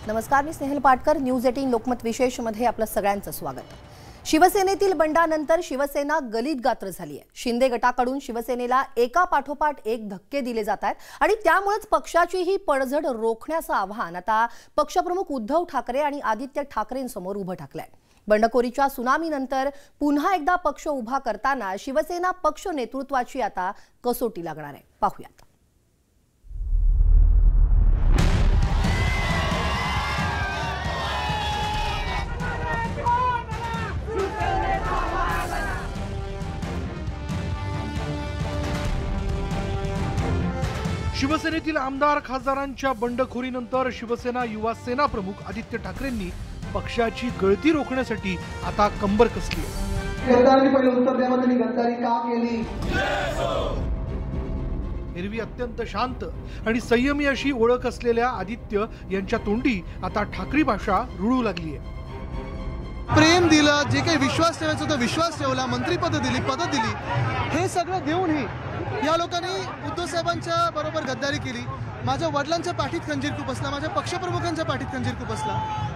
नमस्कार, मी स्नेहल पाटकर. न्यूज 18 लोकमत विशेष मध्ये आपलं सगळ्यांचं स्वागत. शिवसेनेतील बंडानंतर शिवसेना गलित गात्र झाली आहे. शिंदे गटाकडून शिवसेनेला एका पाठोपाठ एक धक्के दिले जात आहेत आणि त्यामुळेच पक्षाची ही पडझड रोखण्याचं आव्हान आता पक्षप्रमुख उद्धव ठाकरे आणि आदित्य ठाकरेंसमोर उभं ठाकलंय. बंडखोरीच्या सुनामीनंतर पुन्हा एकदा पक्ष उभा करताना शिवसेना पक्ष नेतृत्वाची आता कसोटी लागणार आहे. पाहूयात. शिवसेनेतील आमदार खासदारांच्या बंडखोरीनंतर शिवसेना युवा सेना प्रमुख आदित्य ठाकरेंनी पक्षाची गळती रोखण्यासाठी आता कंबर कसली. एरवी अत्यंत शांत आणि संयमी अशी ओळख असलेल्या आदित्य यांच्या तोंडी आता ठाकरी भाषा रुळू लागली आहे. प्रेम दिलं, जे काही विश्वास ठेवायचा होता विश्वास ठेवला, मंत्रिपद दिली, पद दिली, हे सगळं देऊनही या लोकांनी उद्धव साहेबांच्या बरोबर गद्दारी केली. माझ्या वडिलांच्या पाठीत खंजीर खूप असला, माझ्या पक्षप्रमुखांच्या पाठीत खंजीर खूप असला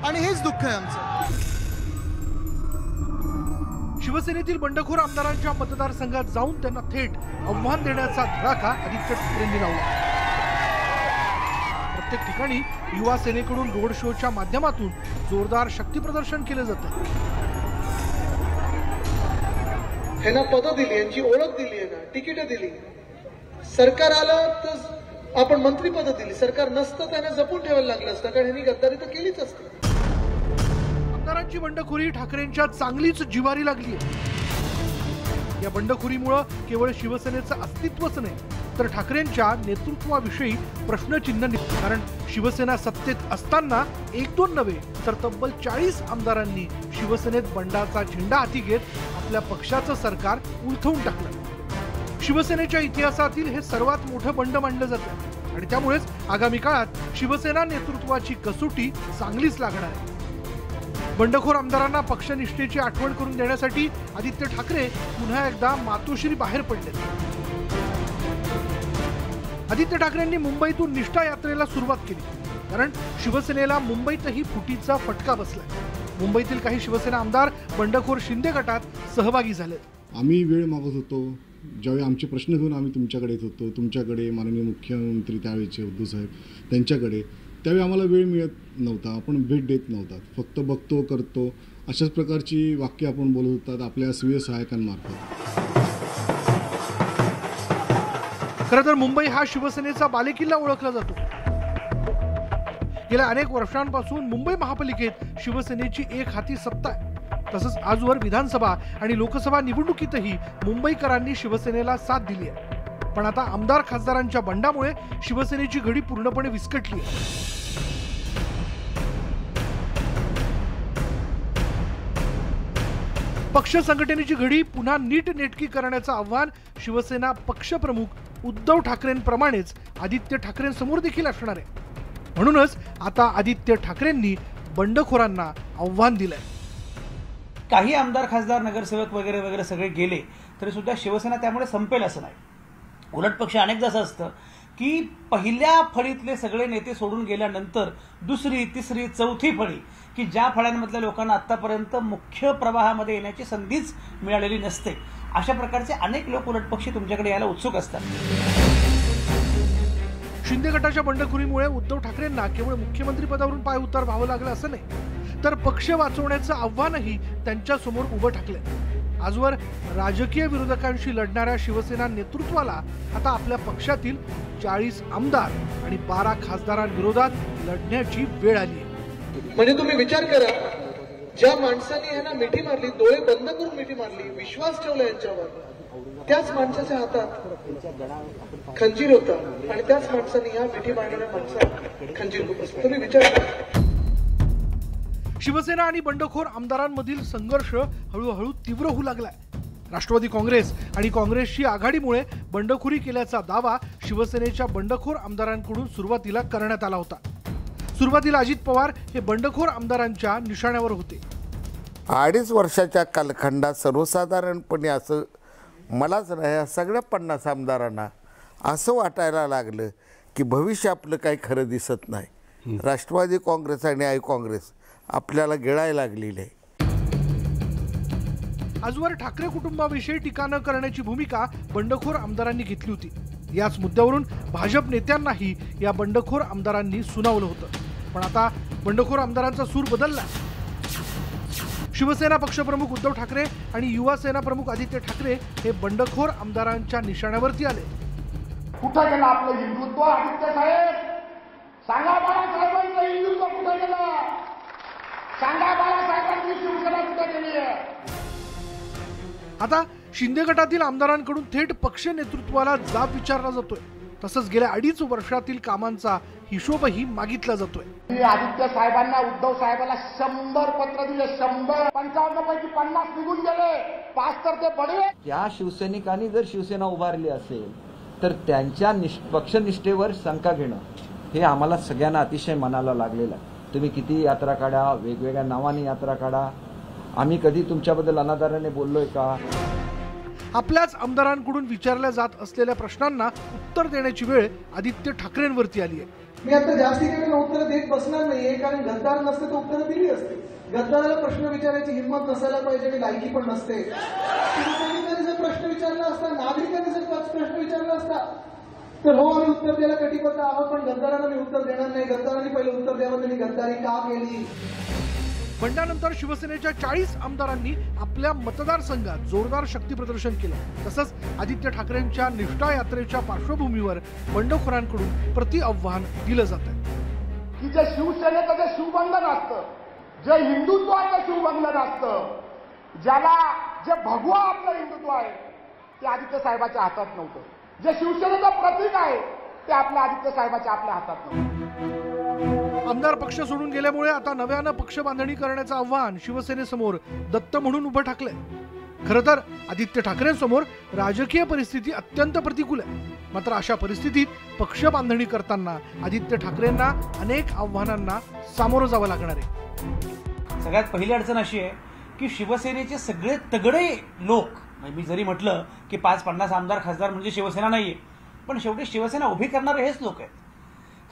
आणि हेच दुःख आहे आमचं. शिवसेनेतील बंडखोर आमदारांच्या मतदारसंघात जाऊन त्यांना थेट आव्हान देण्याचा धडाका आदित्य ठाकरेंनी लावला. प्रत्येक ठिकाणी युवा सेनेकडून रोड शोच्या माध्यमातून जोरदार शक्ती प्रदर्शन केलं जातं. ह्यांना पद दिली, यांची ओळख दिली आहे ना, तिकीट दिली. सरकार आलं तर आपण मंत्रिपद दिली, सरकार नसतं त्यांना जपून ठेवायला लागलं असतं, कारण ह्यांनी गद्दारी तर केलीच असते. आमदारांची बंडखोरी ठाकरेंच्या चांगलीच जिवारी लागली. या बंडखोरीमुळे केवळ शिवसेनेचं अस्तित्वच नाही तर ठाकरेंच्या नेतृत्वाविषयी प्रश्नचिन्ह निघतं. कारण शिवसेना सत्तेत असताना 1-2 नव्हे तर तब्बल 40 आमदारांनी शिवसेनेत बंडाचा झेंडा हाती घेत आपल्या पक्षाचं सरकार उलथवून टाकलं. शिवसेनेच्या इतिहासातील हे सर्वात मोठं बंड मानलं जातं आणि त्यामुळेच आगामी काळात शिवसेना नेतृत्वाची कसोटी चांगलीच लागणार आहे. बंडखोर आमदारांना पक्षनिष्ठेची आठवण करून देण्यासाठी आदित्य ठाकरे पुन्हा एकदा मातोश्री बाहेर पडले. आदित्य ठाकरेंनी मुंबईतून निष्ठा यात्रेला सुरुवात केली कारण शिवसेनेला मुंबईतही फुटीचा फटका बसलाय. मुंबईतील काही शिवसेना आमदार बंडखोर शिंदे गटात सहभागी झाले. आम्ही वेळ मागत होतो, ज्यावेळी आमचे प्रश्न घेऊन आम्ही तुमच्याकडे येत होतो, तुमच्याकडे माननीय मुख्यमंत्री त्यावेळेचे उद्धव साहेब त्यांच्याकडे, त्यावेळी आम्हाला वेळ मिळत नव्हता, आपण भेट देत नव्हता, फक्त बघतो करतो अशाच प्रकारची वाक्य आपण बोलत होतात आपल्या स्वीय सहायकांमार्फत. खरं तर मुंबई हा शिवसेनेचा बालेकिल्ला ओळखला जातो. गेल्या अनेक वर्षांपासून मुंबई महापालिकेत शिवसेनेची एक हाती सत्ता आहे. तसंच आजवर विधानसभा आणि लोकसभा निवडणुकीतही मुंबईकरांनी शिवसेनेला साथ दिली आहे. पण आता आमदार खासदारांच्या बंडामुळे शिवसेनेची घडी पूर्णपणे विस्कटली आहे. पक्ष संघटनेची घडी पुन्हा नीटनेटकी करण्याचं आव्हान शिवसेना पक्षप्रमुख उद्धव ठाकरेंप्रमाणेच आदित्य ठाकरेंसमोर देखील असणार आहे. म्हणूनच आता आदित्य ठाकरेंनी बंडखोरांना आव्हान दिलंय. काही आमदार खासदार नगरसेवक वगैरे वगैरे सगळे गेले तरी सुद्धा शिवसेना त्यामुळे संपेल असं नाही. उलट पक्ष अनेकदा असं असतं की पहिल्या फळीतले सगळे नेते सोडून गेल्यानंतर दुसरी, तिसरी, चौथी फळी की ज्या फळ्यांमधल्या लोकांना आतापर्यंत मुख्य प्रवाहामध्ये येण्याची संधीच मिळालेली नसते, अशा प्रकारचे अनेक लोक उलट पक्षी तुमच्याकडे यायला उत्सुक असतात. शिंदे गटाच्या बंडखोरीमुळे उद्धव ठाकरेंना केवळ मुख्यमंत्री पदावरून पाय उतार व्हावं लागलं असं नाही तर पक्ष वाचवण्याचं आव्हानही त्यांच्या समोर उभं ठाकलंय. आजवर राजकीय विरोधकांशी लढणाऱ्या शिवसेना नेतृत्वाला आता आपल्या पक्षातील 40 आमदार आणि 12 खासदारांविरोधात लढण्याची वेळ आली आहे. म्हणजे तुम्ही विचार करा, ज्या माणसाने ह्यांना मिठी मारली, डोळे बंद करून मिठी मारली, विश्वास ठेवला यांच्यावर, त्याच माणसाच्या हातात खंजीर होता आणि त्याच माणसाने ह्या मिठी मारणाऱ्या माणसाला खंजीर खूप असतो. तुम्ही विचार करा. शिवसेना आणि बंडखोर आमदारांमधील संघर्ष हळूहळू तीव्र होऊ लागलाय. राष्ट्रवादी काँग्रेस आणि काँग्रेसची आघाडीमुळे बंडखोरी केल्याचा दावा शिवसेनेच्या बंडखोर आमदारांकडून सुरुवातीला करण्यात आला होता. सुरुवातीला अजित पवार हे बंडखोर आमदारांच्या निशाण्यावर होते. 2.5 वर्षाच्या कालखंडात सर्वसाधारणपणे असं मलाच नाही सगळ्या 50 आमदारांना असं वाटायला लागलं की भविष्य आपलं काही खरं दिसत नाही. राष्ट्रवादी काँग्रेस आणि आय काँग्रेस आपल्याला गिळायला लागलेली आहे. आजवर ठाकरे कुटुंबाविषयी टीका न करण्याची भूमिका बंडखोर आमदारांनी घेतली होती. याच मुद्द्यावरून भाजप नेत्यांनाही या बंडखोर आमदारांनी सुनावलं होतं. पण आता बंडखोर आमदारांचा सूर बदलला. शिवसेना पक्षप्रमुख उद्धव ठाकरे आणि युवा सेना प्रमुख आदित्य ठाकरे हे बंडखोर आमदारांच्या निशाण्यावरती आले. कुठं गेलं आपलं हिंदुत्व? आदित्य साहेब सांगा, बाळासाहेबांचं हिंदुत्व कुठं गेलं? सांगा, बाळासाहेबांची शिवसेना कुठं गेली आहे? आता शिंदे गटातील आमदारांकडून थेट पक्ष नेतृत्वाला जाब विचारला जातोय. तसंच गेल्या 2.5 वर्षातील कामांचा हिशोबही मागितला जातोय. आदित्य साहेबांना, उद्धव साहेबांना 100 पत्र दिले. 100 55 पैकी 50 निघून गेले. 5 तर ते बडे. या शिवसैनिकांनी जर शिवसेना उभारली असेल तर त्यांच्या पक्षनिष्ठेवर शंका घेणं हे आम्हाला सगळ्यांना अतिशय मनाला लागलेलं आहे. तुम्ही किती यात्रा काढा, वेगवेगळ्या नावाने यात्रा काढा, आम्ही कधी तुमच्याबद्दल अनादराने बोललोय का? आपल्याच आमदारांकडून विचारल्या जात असलेल्या प्रश्नांना उत्तर देण्याची वेळ आदित्य ठाकरेंवरती आली आहे. मी आता जास्ती काही उत्तरं देत बसणार नाहीये, कारण गद्दार नसते तर उत्तरं दिली असते. गद्दाराला प्रश्न विचारायची हिंमत नसायला पाहिजे आणि लायकी पण नसते. शिवसैनिकांनी जर प्रश्न विचारला असता, नागरिकांनी जर प्रश्न विचारला असता तर हो आम्ही उत्तर द्यायला कटिबद्ध आहोत, पण गद्दारांना मी उत्तर देणार नाही. गद्दारांनी पहिले उत्तर द्यावं, त्यांनी गद्दारी का केली. बंडानंतर शिवसेनेच्या 40 आमदारांनी आपल्या मतदारसंघात जोरदार शक्ती प्रदर्शन केलं. तसंच आदित्य ठाकरेंच्या निष्ठा यात्रेच्या पार्श्वभूमीवर बंडखोरांकडून प्रति आव्हान दिलं जात आहे की जे शिवसेनेचं जे शिवबंधन असतं, जे हिंदुत्वाचं शिवबंधन असतं, ज्याला जे भगवा आपलं हिंदुत्व आहे ते आदित्य साहेबाच्या हातात नव्हतं. जे शिवसेनेचं प्रतीक आहे ते आपल्या आदित्य साहेबाच्या आपल्या हातात नव्हतं. आमदार पक्ष सोडून गेल्यामुळे आता नव्यानं पक्ष बांधणी करण्याचं आव्हान शिवसेनेसमोर दत्त म्हणून उभं ठाकलंय. खरं तर आदित्य ठाकरेंसमोर राजकीय परिस्थिती अत्यंत प्रतिकूल आहे. मात्र अशा परिस्थितीत पक्ष बांधणी करताना आदित्य ठाकरेंना अनेक आव्हानांना सामोरं जावं लागणार आहे. सगळ्यात पहिली अडचण अशी आहे की शिवसेनेचे सगळे तगडे लोक, मी जरी म्हटलं की 5-50 आमदार खासदार म्हणजे शिवसेना नाहीये, पण शेवटी शिवसेना उभी करणारे हेच लोक आहेत.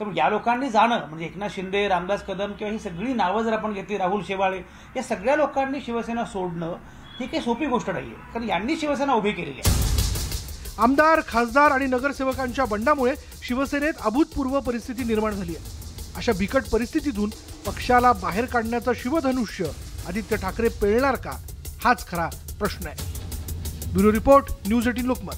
तर या लोकांनी जाणं म्हणजे एकनाथ शिंदे, रामदास कदम किंवा ही सगळी नावं जर आपण घेतली, राहुल शेवाळे, या सगळ्या लोकांनी शिवसेना सोडणं ही काही सोपी गोष्ट नाहीये, कारण यांनी शिवसेना उभी केलेली आहे. आमदार, खासदार आणि नगरसेवकांच्या बंडामुळे शिवसेनेत अभूतपूर्व परिस्थिती निर्माण झाली आहे. अशा बिकट परिस्थितीतून पक्षाला बाहेर काढण्याचं शिवधनुष्य आदित्य ठाकरे पेलणार का, हाच खरा प्रश्न आहे. Bureau report, news 18 Lokmat.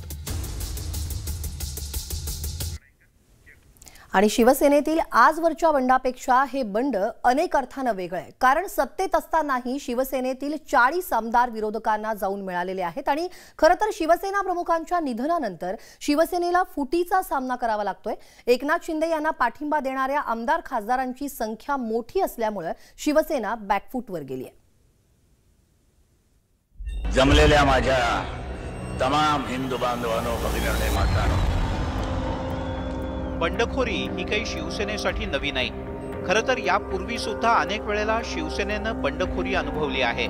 आणि शिवसेनेतील आजवरच्या बंडापेक्षा हे बंड अनेक अर्थानं वेगळं आहे. कारण सत्तेत असतानाही शिवसेनेतील 40 आमदार विरोधकांना जाऊन मिळालेले आहेत. आणि खरं तर शिवसेना प्रमुखांच्या निधनानंतर शिवसेनेला फुटीचा सामना करावा लागतोय. एकनाथ शिंदे यांना पाठिंबा देणाऱ्या आमदार खासदारांची संख्या मोठी असल्यामुळे शिवसेना बॅकफूटवर गेली आहे. जमलेल्या माझ्या तमाम हिंदू बांधवांनो, भगिनींनो, मातांनो, बंडखोरी ही काही शिवसेनेसाठी नवी नाही. खरं तर यापूर्वी सुद्धा अनेक वेळेला शिवसेनेनं बंडखोरी अनुभवली आहे.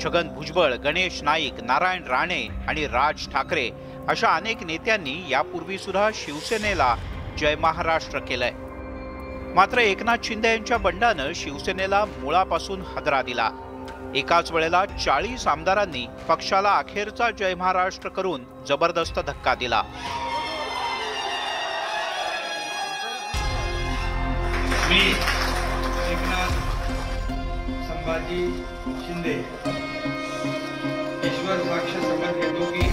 छगन भुजबळ, गणेश नाईक, नारायण राणे आणि राज ठाकरे अशा अनेक नेत्यांनी यापूर्वी सुद्धा शिवसेनेला जय महाराष्ट्र केलंय. मात्र एकनाथ शिंदे यांच्या बंडानं शिवसेनेला मुळापासून हादरा दिला. एकाच वेळेला 40 आमदारांनी पक्षाला अखेरचा जय महाराष्ट्र करून जबरदस्त धक्का दिला. मी एकनाथ संभाजी शिंदे ईश्वर साक्ष सांगत घेतो की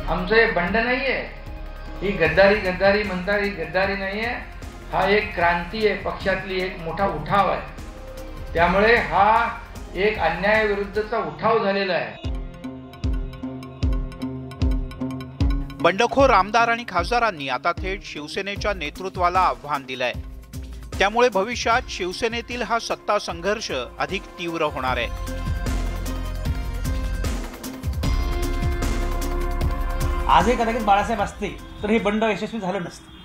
आमचं हे बंड नाहीये, ही गद्दारी म्हणतात, ही गद्दारी नाहीये. हा एक क्रांती आहे, पक्षातली एक मोठा उठाव आहे. त्यामुळे हा एक अन्यायाविरुद्धचा उठाव झालेला आहे. बंडखोर आमदार आणि खासदारांनी आता थेट शिवसेनेच्या नेतृत्वाला आव्हान दिलंय. त्यामुळे भविष्यात शिवसेनेतील हा सत्ता संघर्ष अधिक तीव्र होणार आहे. आजही कदाचित बाळासाहेब असते तर हे बंड यशस्वी झालं नसतं.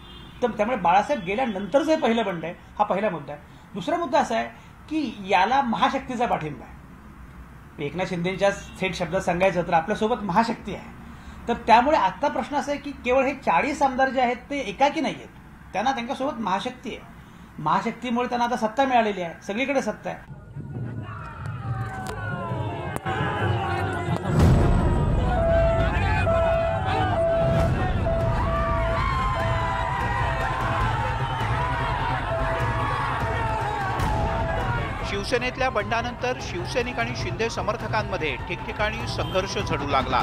तर त्यामुळे बाळासाहेब गेल्यानंतरचं हे पहिलं बंड आहे. हा पहिला मुद्दा आहे. दुसरा मुद्दा असा आहे की याला महाशक्तीचा पाठिंबा आहे. एकनाथ शिंदेच्या थेट शब्दात सांगायचं तर आपल्यासोबत महाशक्ती आहे. तर त्यामुळे आता प्रश्न असा आहे की केवळ हे 40 आमदार जे आहेत ते एकाकी नाही आहेत, त्यांना त्यांच्यासोबत महाशक्ती आहे. महाशक्तीमुळे त्यांना आता सत्ता मिळालेली आहे, सगळीकडे सत्ता आहे. शिवसेनेतल्या बंडानंतर शिवसैनिक आणि शिंदे समर्थकांमध्ये ठिकठिकाणी संघर्ष झडू लागला.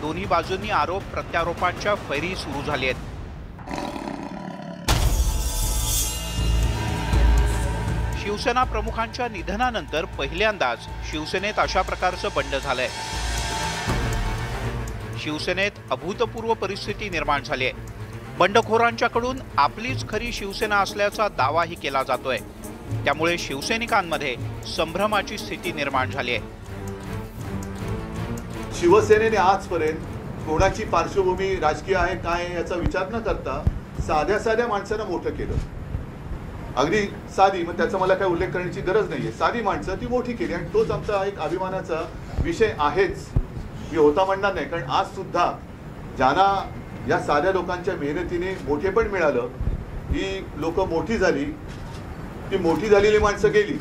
दोन्ही बाजूंनी आरोप प्रत्यारोपांच्या फैरी सुरू झाली आहेत. शिवसेना प्रमुखांच्या निधनानंतर पहिल्यांदाच शिवसेनेत अशा प्रकारचं बंड झालंय. शिवसेनेत अभूतपूर्व परिस्थिती निर्माण झाली आहे. बंडखोरांच्याकडून आपलीच खरी शिवसेना असल्याचा दावाही केला जातोय. त्यामुळे शिवसैनिकांमध्ये संभ्रमाची स्थिती निर्माण झाली आहे. शिवसेनेने आजपर्यंत कोणाची पार्श्वभूमी राजकीय आहे काय याचा विचार न करता साध्या साध्या माणसांना मोठं केलं. अगदी साधी, मग त्याचा मला काय उल्लेख करण्याची गरज नाहीये. साधी माणसं ती मोठी केली आणि तोच आमचा एक अभिमानाचा विषय आहेच. मी होता म्हणणार नाही, कारण आज सुद्धा ज्यांना या साध्या लोकांच्या मेहनतीने मोठेपण मिळालं, ही लोक मोठी झाली, ती मोठी झालेली माणसं गेली.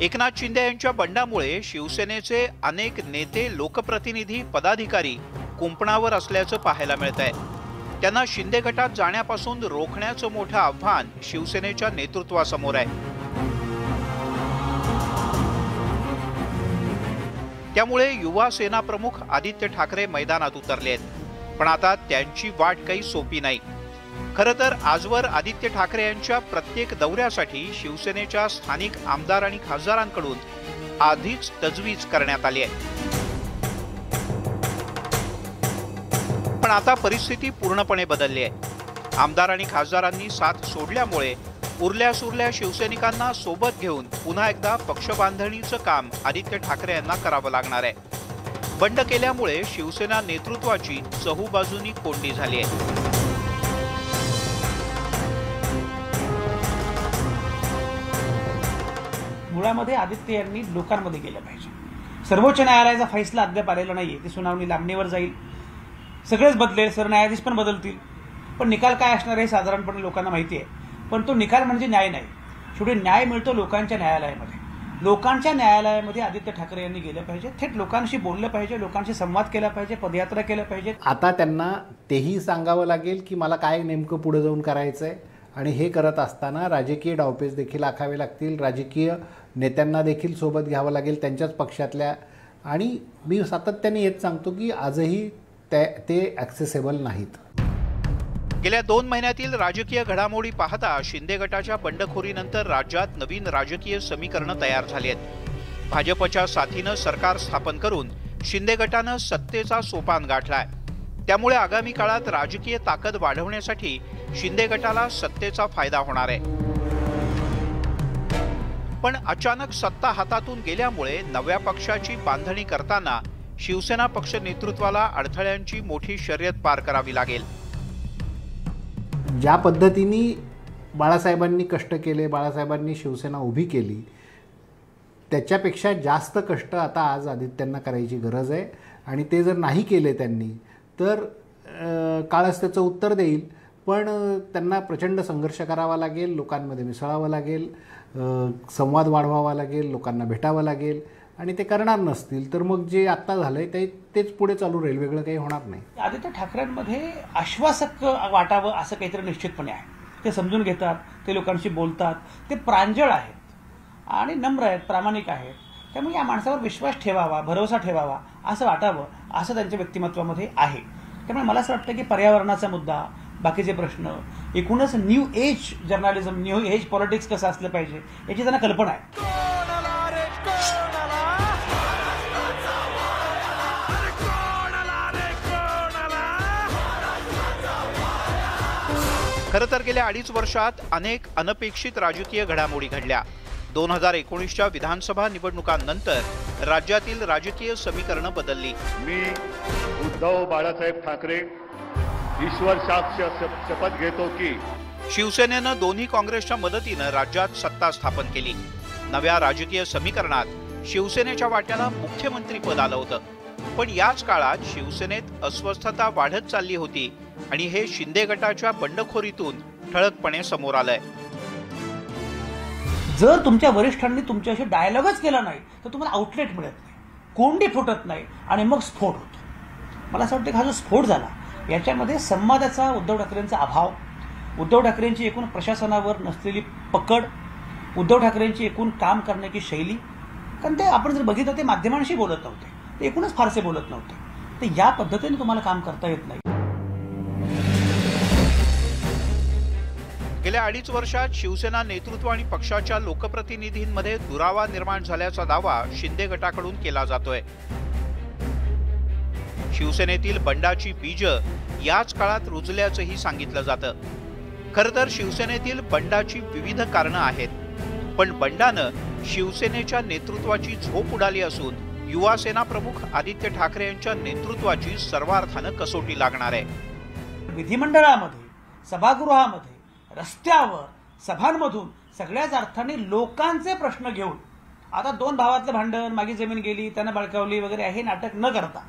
एकनाथ शिंदे यांच्या बंडामुळे शिवसेनेचे अनेक नेते, लोकप्रतिनिधी, पदाधिकारी कुंपणावर असल्याचं पाहायला मिळतंय. त्यांना शिंदे गटात जाण्यापासून रोखण्याचं मोठं आव्हान शिवसेनेच्या नेतृत्वासमोर आहे. त्यामुळे युवा सेना प्रमुख आदित्य ठाकरे मैदानात उतरले आहेत. पण आता त्यांची वाट काही सोपी नाही. खरं तर आजवर आदित्य ठाकरे यांच्या प्रत्येक दौऱ्यासाठी शिवसेनेच्या स्थानिक आमदार आणि खासदारांकडून आधीच तजवीज करण्यात आली आहे. पण आता परिस्थिती पूर्णपणे बदलली आहे. आमदार आणि खासदारांनी साथ सोडल्यामुळे उरल्या सुरल्या शिवसैनिकांना सोबत घेऊन पुन्हा एकदा पक्षबांधणीचं काम आदित्य ठाकरे यांना करावं लागणार आहे. बंड केल्यामुळे शिवसेना नेतृत्वाची चहूबाजूंनी कोंडी झाली आहे. मुळामध्ये आदित्य यांनी लोकांमध्ये गेलं पाहिजे. सर्वोच्च न्यायालयाचा फैसला अद्याप आलेला नाहीये, ती सुनावणी लांबणीवर जाईल, सगळेच बदलेल, सरन्यायाधीश पण बदलतील, पण निकाल काय असणार हे साधारणपणे लोकांना माहिती आहे. पण तो निकाल म्हणजे न्याय नाही. शेवटी न्याय मिळतो लोकांच्या न्यायालयामध्ये. लोकांच्या न्यायालयामध्ये आदित्य ठाकरे यांनी गेलं पाहिजे, थेट लोकांशी बोललं पाहिजे, लोकांशी संवाद केला पाहिजे, पदयात्रा केल्या पाहिजे. आता त्यांना तेही सांगावं लागेल की मला काय नेमकं पुढे जाऊन करायचंय, आणि हे करत असताना राजकीय डावपेच देखील आखावे लागतील. राजकीय नेत्यांना देखील सोबत घ्यावं लागेल, त्यांच्याच पक्षातल्या. आणि मी सातत्याने हेच सांगतो की आजही ते ॲक्सेसेबल नाहीत. गेल्या 2 महिन्यातील राजकीय घडामोडी पाहता शिंदे गटाच्या बंडखोरीनंतर राज्यात नवीन राजकीय समीकरणं तयार झाली आहेत. भाजपच्या साथीनं सरकार स्थापन करून शिंदे गटानं सत्तेचा सोपान गाठलाय. त्यामुळे आगामी काळात राजकीय ताकद वाढवण्यासाठी शिंदे गटाला सत्तेचा फायदा होणार आहे. पण अचानक सत्ता हातातून गेल्यामुळे नव्या पक्षाची बांधणी करताना शिवसेना पक्ष नेतृत्वाला अडथळ्यांची मोठी शर्यत पार करावी लागेल. ज्या पद्धतीने बाळासाहेबांनी कष्ट केले, बाळासाहेबांनी शिवसेना उभी केली, त्याच्यापेक्षा जास्त कष्ट आता आज आदित्यांना करायची गरज आहे. आणि ते जर नाही केले त्यांनी तर काळच त्याचं उत्तर देईल. पण त्यांना प्रचंड संघर्ष करावा लागेल, लोकांमध्ये मिसळावं लागेल, संवाद वाढवावा लागेल, लोकांना भेटावं लागेल. आणि ते करणार नसतील तर मग जे आत्ता झालंय तेच पुढे चालू राहील, वेगळं काही होणार नाही. आदित्य ठाकरेंमध्ये आश्वासक वाटावं असं काहीतरी निश्चितपणे आहे. ते समजून घेतात, ते लोकांशी बोलतात, ते प्रांजळ आहेत आणि नम्र आहेत, प्रामाणिक आहेत. त्यामुळे या माणसावर विश्वास ठेवावा, भरोसा ठेवावा असं वाटावं असं त्यांच्या व्यक्तिमत्वामध्ये आहे. त्यामुळे मला असं वाटतं की पर्यावरणाचा मुद्दा, बाकीचे प्रश्न, एकूणच new age journalism, new age politics कसं असलं पाहिजे याची त्यांना कल्पना आहे. खरं तर गेल्या 2.5 वर्षात अनेक अनपेक्षित राजकीय घडामोडी घडल्या. 2019च्या विधानसभा निवडणुकांनंतर राज्यातील राजकीय समीकरणं बदलली. मी उद्धव बाळासाहेब ठाकरे ईश्वर साक्ष शपथ घेतो की शिवसेनेनं दोन्ही काँग्रेसच्या मदतीनं राज्यात सत्ता स्थापन केली. नव्या राजकीय समीकरणात शिवसेनेच्या वाट्याला मुख्यमंत्रीपद आलं होतं. पण याच काळात शिवसेनेत अस्वस्थता वाढत चालली होती आणि हे शिंदे गटाच्या बंडखोरीतून ठळकपणे समोर आलंय. जर तुमच्या वरिष्ठांनी तुमच्याशी डायलॉगच केला नाही तर तुम्हाला आउटलेट मिळत नाही, कोंडी फुटत नाही आणि मग स्फोट होतो. मला असं वाटतं की हा जो स्फोट झाला याच्यामध्ये संवादाचा उद्धव ठाकरेंचा अभाव, उद्धव ठाकरेंची एकूण प्रशासनावर नसलेली पकड, उद्धव ठाकरेंची एकूण काम करण्याची शैली, कारण ते आपण जर बघितलं ते माध्यमांशी बोलत नव्हते, ते एकूणच फारसे बोलत नव्हते. तर या पद्धतीने तुम्हाला काम करता येत नाही. गेल्या 2.5 वर्षात शिवसेना नेतृत्व आणि पक्षाच्या लोकप्रतिनिधींमध्ये दुरावा निर्माण झाल्याचा दावा शिंदे गटाकडून केला जातोय. शिवसेनेतील बंडाची बीज याच काळात रुजल्याचंही सांगितलं जातं. खरं तर शिवसेनेतील बंडाची विविध कारणं आहेत, पण बंडानं शिवसेनेच्या नेतृत्वाची झोप उडाली असून युवा सेना प्रमुख आदित्य ठाकरे यांच्या नेतृत्वाची सर्वार्थानं कसोटी लागणार आहे. विधिमंडळामध्ये, सभागृहामध्ये, रस्त्यावर, सभांमधून सगळ्याच अर्थाने लोकांचे प्रश्न घेऊन आता 2 भावातलं भांडण, मागे जमीन गेली, त्यांना बळकावली वगैरे हे नाटक न करता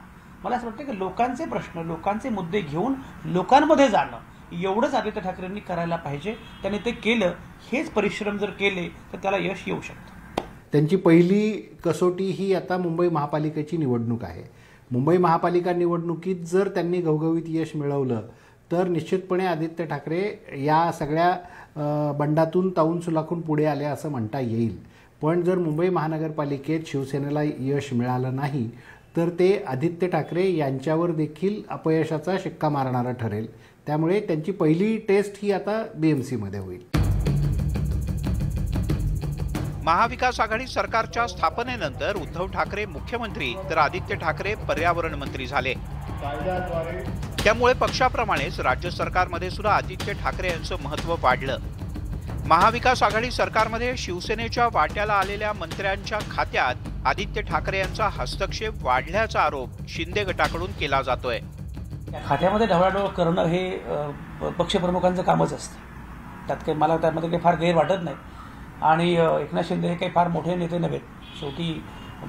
मला असं वाटतं की लोकांचे प्रश्न, लोकांचे मुद्दे घेऊन लोकांमध्ये जाणं एवढंच आदित्य ठाकरेंनी करायला पाहिजे. त्यांनी ते केलं. हेच परिश्रम जर केले तर त्याला यश येऊ शकतं. त्यांची पहिली कसोटी ही आता मुंबई महापालिकेची निवडणूक आहे. मुंबई महापालिका निवडणुकीत जर त्यांनी घवघवीत यश मिळवलं तर निश्चितपणे आदित्य ठाकरे या सगळ्या बंडातून ताऊन सुलाखून पुढे आले असं म्हणता येईल. पण जर मुंबई महानगरपालिकेत शिवसेनेला यश मिळालं नाही तर ते आदित्य ठाकरे यांच्यावर देखील अपयशाचा शिक्का मारणारा ठरेल. त्यामुळे त्यांची पहिली टेस्ट ही आता BMCमध्ये होईल. महाविकास आघाडी सरकारच्या स्थापनेनंतर उद्धव ठाकरे मुख्यमंत्री तर आदित्य ठाकरे पर्यावरण मंत्री झाले. त्यामुळे पक्षाप्रमाणेच राज्य सरकारमध्ये सुद्धा आदित्य ठाकरे यांचं महत्त्व वाढलं. महाविकास आघाडी सरकारमध्ये शिवसेनेच्या वाट्याला आलेल्या मंत्र्यांच्या खात्यात आदित्य ठाकरे यांचा हस्तक्षेप वाढल्याचा आरोप शिंदे गटाकडून केला जातोय. खात्यामध्ये ढवळाढवळ करणं हे पक्षप्रमुखांचं कामच असतं. त्यात काही मला त्यामध्ये काही फार गैर वाटत नाही. आणि एकनाथ शिंदे हे काही फार मोठे नेते नव्हेत. शेवटी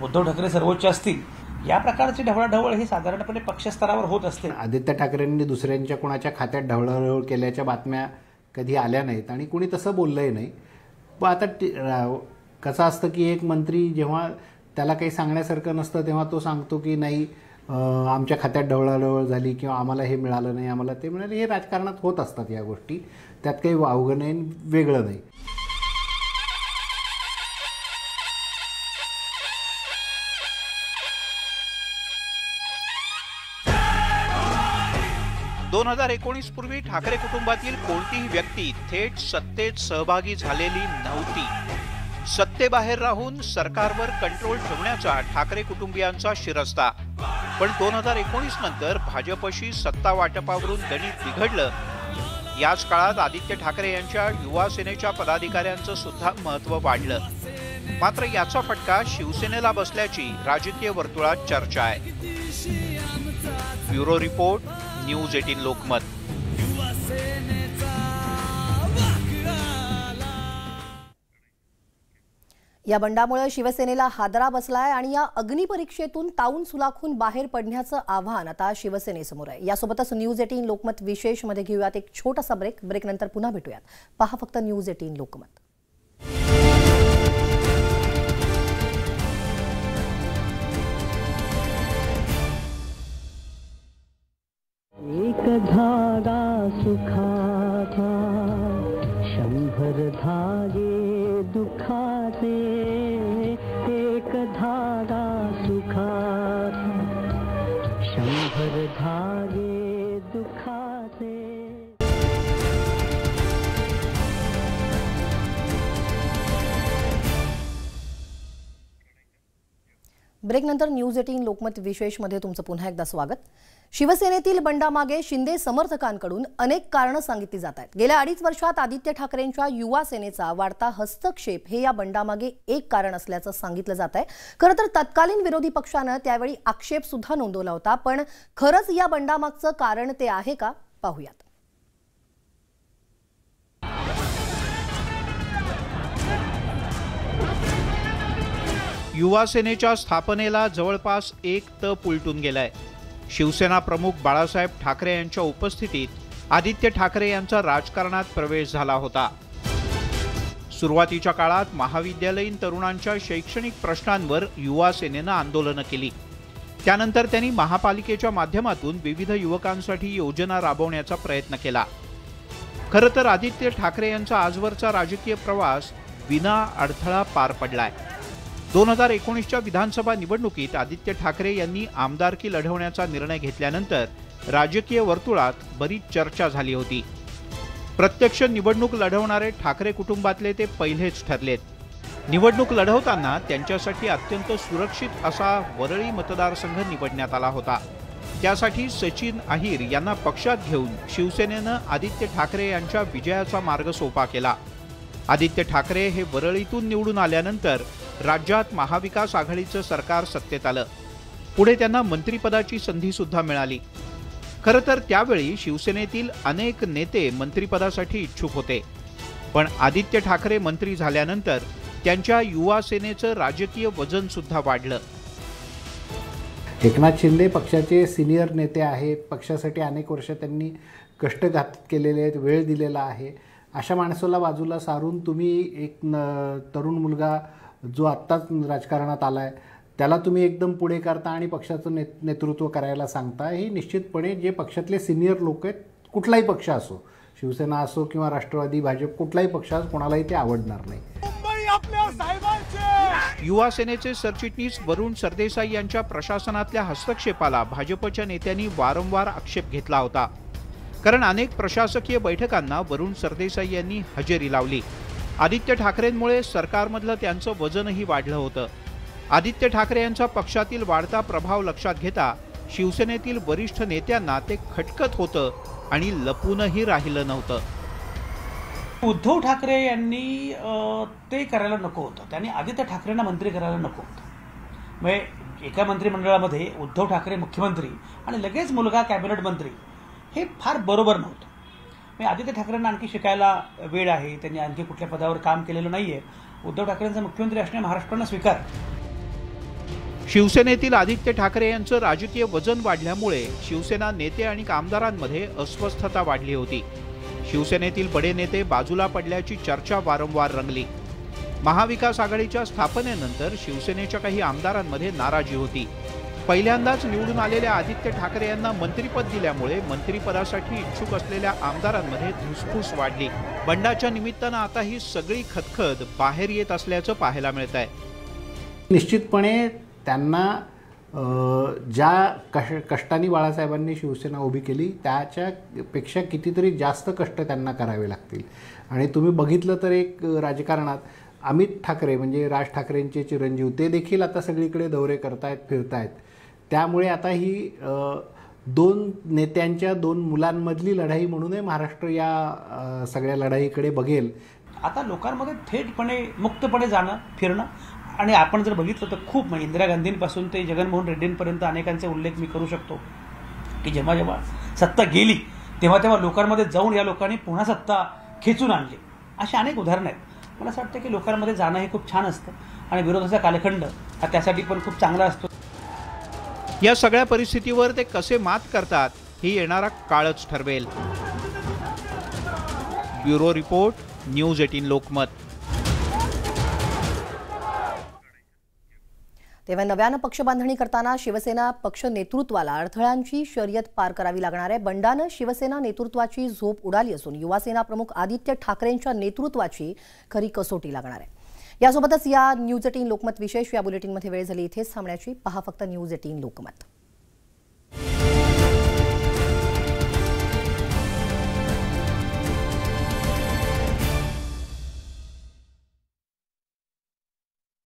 उद्धव ठाकरे सर्वोच्च असतील. या प्रकारची ढवळाढवळ ही साधारणपणे पक्षस्तरावर होत असते. आदित्य ठाकरेंनी दुसऱ्यांच्या कोणाच्या खात्यात ढवळाढवळ केल्याच्या बातम्या कधी आल्या नाहीत आणि कुणी तसं बोललंही नाही. पण आता कसं असतं की एक मंत्री जेव्हा त्याला काही सांगण्यासारखं नसतं तेव्हा तो सांगतो की नाही आमच्या खात्यात ढवळाढवळ झाली किंवा आम्हाला हे मिळालं नाही, आम्हाला ते मिळालं. हे राजकारणात होत असतात या गोष्टी. त्यात काही वावगं नाही, वेगळं नाही. दोन 2019 पूर्वी ठाकरे कुटुंबातील कोणतीही व्यक्ती थेट सत्तेत सहभागी झालेली नव्हती. सत्तेबाहेर राहून सरकारवर कंट्रोल ठेवण्याचा ठाकरे कुटुंबियांचा शिरस्ता. पण 2019 नंतर भाजपशी सत्ता वाटपावरून गणित बिघडलं. याच काळात आदित्य ठाकरे यांच्या युवा सेनेच्या पदाधिकाऱ्यांचं सुद्धा महत्त्व वाढलं. मात्र याचा फटका शिवसेनेला बसल्याची राजकीय वर्तुळात चर्चा आहे. Bureau report, news 18 Lokmat. या बंडामुळे शिवसेनेला हादरा बसलाय आणि या अग्निपरीक्षेतून ताऊन सुलाखून बाहेर पडण्याचं आव्हान आता शिवसेनेसमोर आहे. यासोबतच न्यूज 18 लोकमत विशेष मध्ये घेऊयात एक छोटासा ब्रेक नंतर पुन्हा भेटूयात. पहा फक्त न्यूज 18 लोकमत. एक धागा सुखाचा 100 धागे दुखाचे. एक धागा सुखाचा 100 धागे दुखाचे. ब्रेक नंतर न्यूज 18 लोकमत विशेष मध्ये तुमचं पुन्हा एकदा स्वागत. शिवसेनेतील बंडामागे शिंदे समर्थकांकडून अनेक कारणं सांगितली जात आहेत. गेल्या 2.5 वर्षात आदित्य ठाकरेंच्या युवा सेनेचा वाढता हस्तक्षेप हे या बंडामागे एक कारण असल्याचं सांगितलं जात आहे. खरं तर तत्कालीन विरोधी पक्षानं त्यावेळी आक्षेप सुद्धा नोंदवला होता. पण खरंच या बंडामागचं कारण ते आहे का, पाहूयात. युवा सेनेच्या स्थापनेला जवळपास 1 तप उलटून गेलाय। शिवसेना प्रमुख बाळासाहेब ठाकरे यांच्या उपस्थितीत आदित्य ठाकरे यांचा राजकारणात प्रवेश झाला होता। सुरुवातीच्या काळात महाविद्यालयीन तरुणांच्या शैक्षणिक प्रश्नांवर युवा सेनेनं आंदोलनं केली। त्यानंतर त्यांनी महापालिकेच्या माध्यमातून विविध युवकांसाठी योजना राबवण्याचा प्रयत्न केला। खरं तर आदित्य ठाकरे यांचा आजवरचा राजकीय प्रवास विना अडथळा पार पडलाय। 2019च्या विधानसभा निवडणुकीत आदित्य ठाकरे यांनी आमदारकी लढवण्याचा निर्णय घेतल्यानंतर राजकीय वर्तुळात बरीच चर्चा झाली होती। प्रत्यक्ष निवडणूक लढवणारे ठाकरे कुटुंबातले ते पहिलेच ठरलेत। निवडणूक लढवताना त्यांच्यासाठी अत्यंत सुरक्षित असा वरळी मतदारसंघ निवडण्यात आला होता। त्यासाठी सचिन अहिर यांना पक्षात घेऊन शिवसेनेनं आदित्य ठाकरे यांच्या विजयाचा मार्ग सोपा केला। आदित्य ठाकरे हे वरळीतून निवडून आल्यानंतर राज्यात महाविकास आघाडीचं सरकार सत्तेत आलं। पुढे त्यांना मंत्रिपदाची संधी सुद्धा मिळाली। खरं तर त्यावेळी शिवसेनेतील अनेक नेते मंत्रिपदासाठी इच्छुक होते, पण आदित्य ठाकरे मंत्री झाल्यानंतर त्यांच्या युवा सेनेचं राजकीय वजन सुद्धा वाढलं। एकनाथ शिंदे पक्षाचे सिनियर नेते आहेत, पक्षासाठी अनेक वर्ष त्यांनी कष्ट केलेले आहेत, वेळ दिलेला आहे। अशा माणसाला बाजूला सारून तुम्ही एक तरुण मुलगा जो आत्ताच राजकारणात आलाय त्याला तुम्ही एकदम पुढे करता आणि पक्षाचं नेतृत्व करायला सांगता, हे निश्चितपणे जे पक्षातले सिनियर लोक आहेत, कुठलाही पक्ष असो, शिवसेना असो किंवा राष्ट्रवादी, भाजप, कुठलाही पक्ष असो, कोणालाही ते आवडणार नाही। युवा सेनेचे सरचिटणीस वरुण सरदेसाई यांच्या प्रशासनातल्या हस्तक्षेपाला भाजपच्या नेत्यांनी वारंवार आक्षेप घेतला होता, कारण अनेक प्रशासकीय बैठकांना वरुण सरदेसाई यांनी हजेरी लावली। आदित्य ठाकरेंमुळे सरकारमधलं त्यांचं वजनही वाढलं होतं। आदित्य ठाकरे यांचा पक्षातील वाढता प्रभाव लक्षात घेता शिवसेनेतील वरिष्ठ नेत्यांना ते खटकत होतं आणि लपूनही राहिलं नव्हतं। उद्धव ठाकरे यांनी ते करायला नको होतं, त्यांनी आदित्य ठाकरेंना मंत्री करायला नको होतं। म्हणजे एका मंत्रिमंडळामध्ये उद्धव ठाकरे मुख्यमंत्री आणि लगेच मुलगा कॅबिनेट मंत्री, हे फार बरोबर नव्हतं। म्हणजे आदित्य ठाकरेंना आणखी शिकायला वेळ आहे, त्यांनी आणखी कुठल्या पदावर काम केलेलं नाहीये। उद्धव ठाकरेंचा मुख्यमंत्री असणे महाराष्ट्रानं स्वीकार। शिवसेनेतील आदित्य ठाकरे यांचं राजकीय वजन वाढल्यामुळे शिवसेना नेते आणि आमदारांमध्ये अस्वस्थता वाढली होती। शिवसेनेतील बडे नेते बाजूला पडल्याची चर्चा वारंवार रंगली। महाविकास आघाडीच्या स्थापनेनंतर शिवसेनेच्या काही आमदारांमध्ये नाराजी होती। पहिल्यांदाच निवडून आलेल्या आदित्य ठाकरे यांना मंत्रिपद दिल्यामुळे मंत्रिपदासाठी इच्छुक असलेल्या आमदारांमध्ये धुसफूस वाढली। बंडाच्या निमित्तानं आता ही सगळी खदखद बाहेर येत असल्याचं पाहायला मिळतंय। निश्चितपणे त्यांना ज्या कष्टांनी बाळासाहेबांनी शिवसेना उभी केली त्याच्यापेक्षा कितीतरी जास्त कष्ट त्यांना करावे लागतील। आणि तुम्ही बघितलं तर एक राजकारणात अमित ठाकरे म्हणजे राज ठाकरेंचे चिरंजीव ते देखील आता सगळीकडे दौरे करतायत, फिरतायत। त्यामुळे आता ही 2 नेत्यांच्या 2 मुलांमधली लढाई म्हणून महाराष्ट्र या सगळ्या लढाईकडे बघेल। आता लोकांमध्ये थेटपणे मुक्तपणे जाणं, फिरणं, आणि आपण जर बघितलं तर खूप म्हणजे इंदिरा गांधींपासून ते जगनमोहन रेड्डींपर्यंत अनेकांचे उल्लेख मी करू शकतो की जेव्हा जेव्हा सत्ता गेली तेव्हा तेव्हा लोकांमध्ये जाऊन या लोकांनी पुन्हा सत्ता खेचून आणली। अशी अनेक उदाहरणं आहेत। मला असं वाटतं की लोकांमध्ये जाणं हे खूप छान असतं आणि विरोधाचा कालखंड हा त्यासाठी पण खूप चांगला असतो। या सगळ्या परिस्थितीवर ते कसे मात करतात ही येणारा काळच ठरवेल। Bureau report, news 18 Lokmat. तेव्हा नव्यानं पक्ष बांधणी करताना शिवसेना पक्ष नेतृत्वाला अडथळ्यांची शर्यत पार करावी लागणार आहे। बंडानं शिवसेना नेतृत्वाची झोप उडाली असून युवासेना प्रमुख आदित्य ठाकरेंच्या नेतृत्वाची खरी कसोटी लागणार आहे। यासोबतच या न्यूज 18 लोकमत विशेष या बुलेटिनमध्ये वेळ झाली इथेच थांबण्याची। पहा फक्त न्यूज 18 लोकमत।